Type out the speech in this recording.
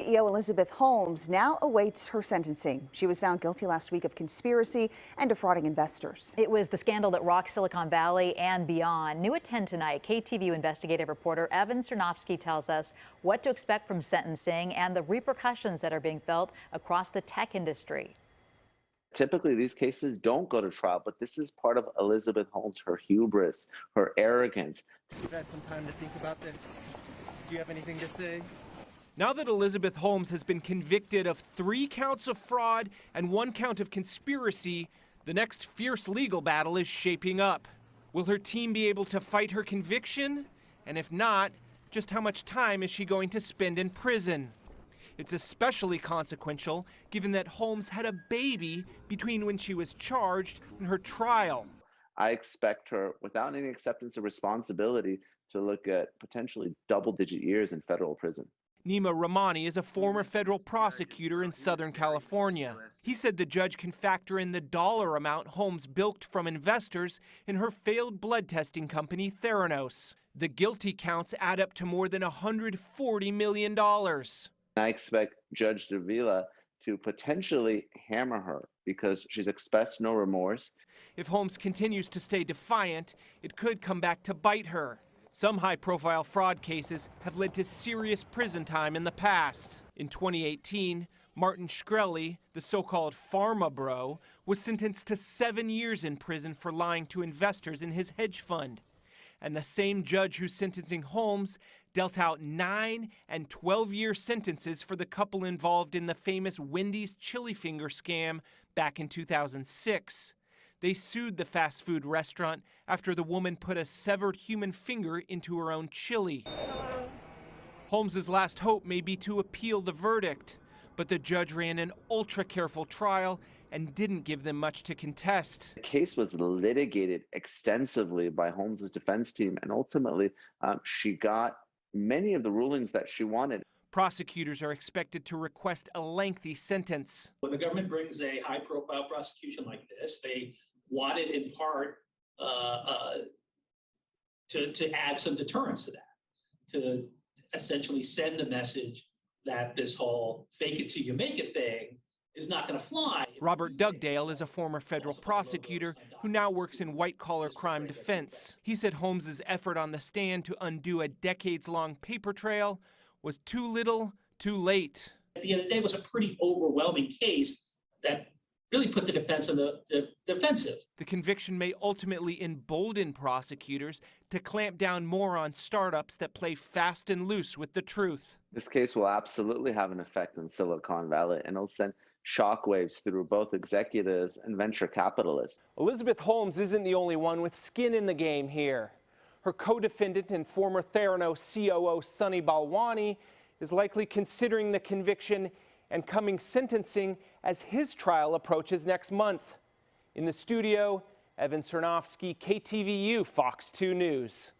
CEO Elizabeth Holmes now awaits her sentencing. She was found guilty last week of conspiracy and defrauding investors. It was the scandal that rocked Silicon Valley and beyond. New at 10 tonight, KTVU investigative reporter Evan Cernovsky tells us what to expect from sentencing and the repercussions that are being felt across the tech industry. Typically, these cases don't go to trial, but this is part of Elizabeth Holmes, her hubris, her arrogance. You've had some time to think about this. Do you have anything to say? Now that Elizabeth Holmes has been convicted of 3 counts of fraud and 1 count of conspiracy, the next fierce legal battle is shaping up. Will her team be able to fight her conviction? And if not, just how much time is she going to spend in prison? It's especially consequential given that Holmes had a baby between when she was charged and her trial. I expect her, without any acceptance of responsibility, to look at potentially double-digit years in federal prison. Neama Rahmani is a former federal prosecutor in Southern California. He said the judge can factor in the dollar amount Holmes bilked from investors in her failed blood testing company, Theranos. The guilty counts add up to more than $140 million. I expect Judge Davila to potentially hammer her because she's expressed no remorse. If Holmes continues to stay defiant, it could come back to bite her. Some high-profile fraud cases have led to serious prison time in the past. In 2018, Martin Shkreli, the so-called pharma bro, was sentenced to 7 years in prison for lying to investors in his hedge fund. And the same judge who's sentencing Holmes dealt out 9 and 12-year sentences for the couple involved in the famous Wendy's chili finger scam back in 2006. They sued the fast food restaurant after the woman put a severed human finger into her own chili. Holmes's last hope may be to appeal the verdict, but the judge ran an ultra-careful trial and didn't give them much to contest. The case was litigated extensively by Holmes's defense team, and ultimately she got many of the rulings that she wanted. Prosecutors are expected to request a lengthy sentence. When the government brings a high-profile prosecution like this, they want it in part to add some deterrence to that, to essentially send a message that this whole fake it till you make it thing is not going to fly. Robert Dugdale is a former federal prosecutor who now works in white-collar crime defense. He said Holmes's effort on the stand to undo a decades-long paper trail was too little, too late. At the end of the day, it was a pretty overwhelming case that really put the defense in the defensive. The conviction may ultimately embolden prosecutors to clamp down more on startups that play fast and loose with the truth. This case will absolutely have an effect in Silicon Valley, and it'll send shockwaves through both executives and venture capitalists. Elizabeth Holmes isn't the only one with skin in the game here. Her co-defendant and former Theranos COO Sunny Balwani is likely considering the conviction and coming sentencing as his trial approaches next month. In the studio, Evan Cernovsky, KTVU, Fox 2 News.